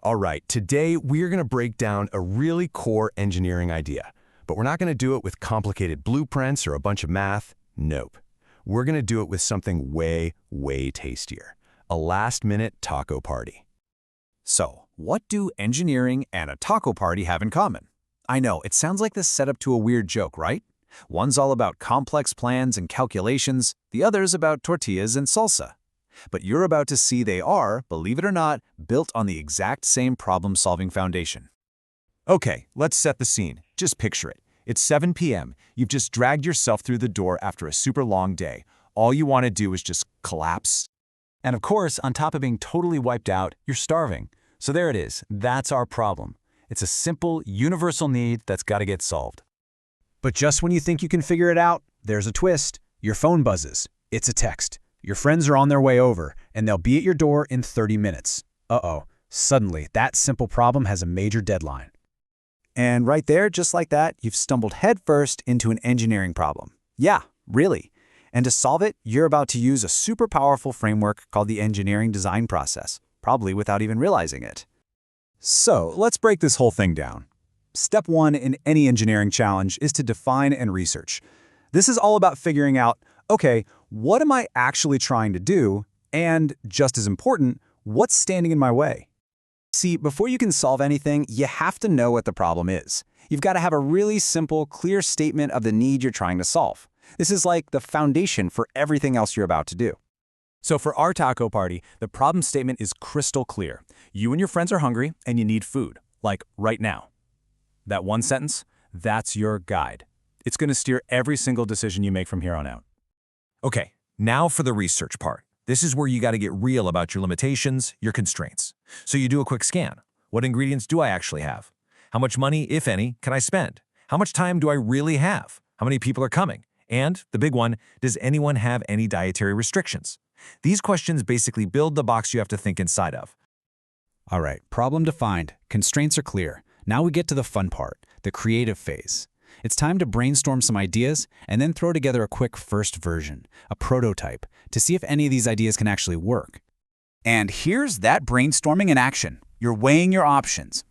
All right, today we're going to break down a really core engineering idea, but we're not going to do it with complicated blueprints or a bunch of math. Nope. We're going to do it with something way, way tastier. A last-minute taco party. So, what do engineering and a taco party have in common? I know, it sounds like this setup to a weird joke, right? One's all about complex plans and calculations, the other's about tortillas and salsa. But you're about to see they are, believe it or not, built on the exact same problem-solving foundation. Okay, let's set the scene. Just picture it. It's 7 p.m. You've just dragged yourself through the door after a super long day. All you want to do is just collapse. And of course, on top of being totally wiped out, you're starving. So there it is. That's our problem. It's a simple, universal need that's got to get solved. But just when you think you can figure it out, there's a twist. Your phone buzzes. It's a text. Your friends are on their way over, and they'll be at your door in 30 minutes. Uh-oh. Suddenly, that simple problem has a major deadline. And right there, just like that, you've stumbled headfirst into an engineering problem. Yeah, really. And to solve it, you're about to use a super powerful framework called the engineering design process, probably without even realizing it. So let's break this whole thing down. Step 1 in any engineering challenge is to define and research. This is all about figuring out, okay, what am I actually trying to do? And, just as important, what's standing in my way? See, before you can solve anything, you have to know what the problem is. You've got to have a really simple, clear statement of the need you're trying to solve. This is like the foundation for everything else you're about to do. So for our taco party, the problem statement is crystal clear. You and your friends are hungry and you need food, like right now. That one sentence, that's your guide. It's going to steer every single decision you make from here on out. Okay, now for the research part. This is where you got to get real about your limitations, your constraints. So you do a quick scan. What ingredients do I actually have? How much money, if any, can I spend? How much time do I really have? How many people are coming? And, the big one, does anyone have any dietary restrictions? These questions basically build the box you have to think inside of. All right, problem defined. Constraints are clear. Now we get to the fun part, the creative phase. It's time to brainstorm some ideas and then throw together a quick first version, a prototype, to see if any of these ideas can actually work. And here's that brainstorming in action. You're weighing your options.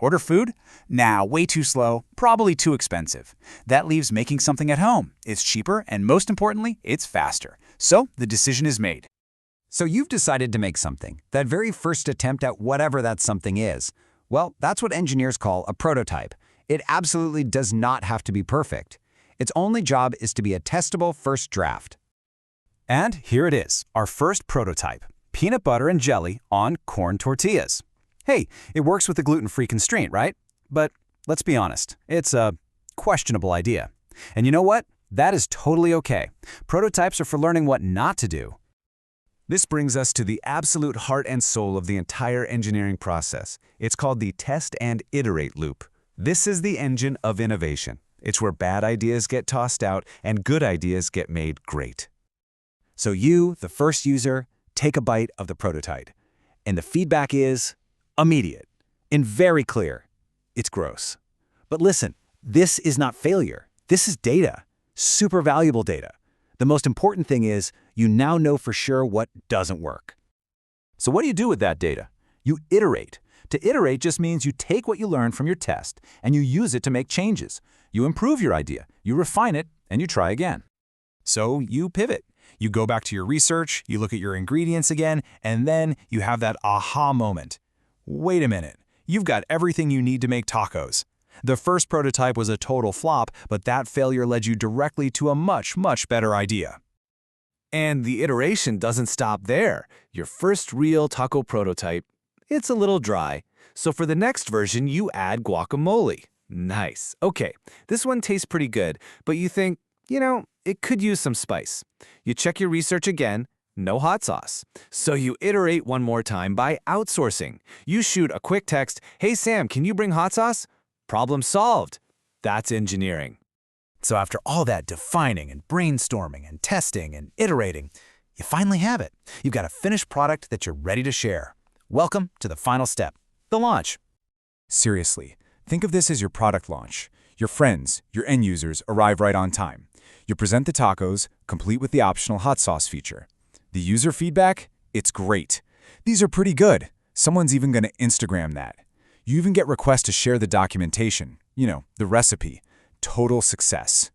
Order food? Nah, way too slow, probably too expensive. That leaves making something at home. It's cheaper, and most importantly, it's faster. So the decision is made. So you've decided to make something, that very first attempt at whatever that something is. Well, that's what engineers call a prototype. It absolutely does not have to be perfect. Its only job is to be a testable first draft. And here it is, our first prototype, peanut butter and jelly on corn tortillas. Hey, it works with the gluten-free constraint, right? But let's be honest, it's a questionable idea. And you know what? That is totally okay. Prototypes are for learning what not to do. This brings us to the absolute heart and soul of the entire engineering process. It's called the test and iterate loop. This is the engine of innovation. It's where bad ideas get tossed out and good ideas get made great. So you, the first user, take a bite of the prototype. And the feedback is immediate and very clear. It's gross. But listen, this is not failure. This is data. Super valuable data. The most important thing is you now know for sure what doesn't work. So what do you do with that data? You iterate. To iterate just means you take what you learned from your test and you use it to make changes. You improve your idea, you refine it, and you try again. So you pivot. You go back to your research, you look at your ingredients again, and then you have that aha moment. Wait a minute, you've got everything you need to make tacos. The first prototype was a total flop, but that failure led you directly to a much, much better idea. And the iteration doesn't stop there. Your first real taco prototype, it's a little dry. So for the next version, you add guacamole. Nice. Okay, this one tastes pretty good, but you think, it could use some spice. You check your research again, no hot sauce. So you iterate one more time by outsourcing. You shoot a quick text, "Hey Sam, can you bring hot sauce?" Problem solved. That's engineering. So after all that defining and brainstorming and testing and iterating, you finally have it. You've got a finished product that you're ready to share. Welcome to the final step, the launch. Seriously, think of this as your product launch. Your friends, your end users, arrive right on time. You present the tacos, complete with the optional hot sauce feature. The user feedback? It's great. These are pretty good. Someone's even going to Instagram that. You even get requests to share the documentation, the recipe. Total success.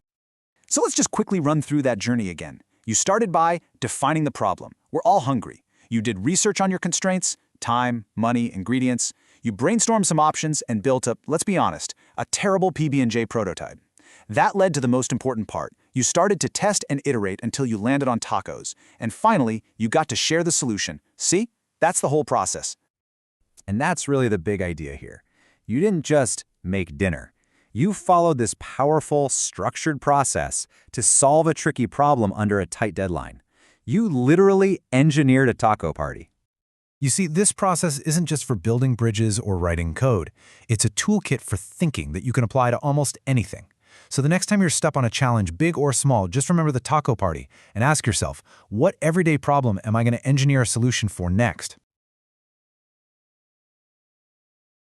So let's just quickly run through that journey again. You started by defining the problem. We're all hungry. You did research on your constraints, time, money, ingredients. You brainstormed some options and built up, let's be honest, a terrible PB&J prototype. That led to the most important part. You started to test and iterate until you landed on tacos. And finally, you got to share the solution. See? That's the whole process. And that's really the big idea here. You didn't just make dinner. You followed this powerful, structured process to solve a tricky problem under a tight deadline. You literally engineered a taco party. You see, this process isn't just for building bridges or writing code. It's a toolkit for thinking that you can apply to almost anything. So the next time you're stuck on a challenge, big or small, just remember the taco party and ask yourself, what everyday problem am I going to engineer a solution for next?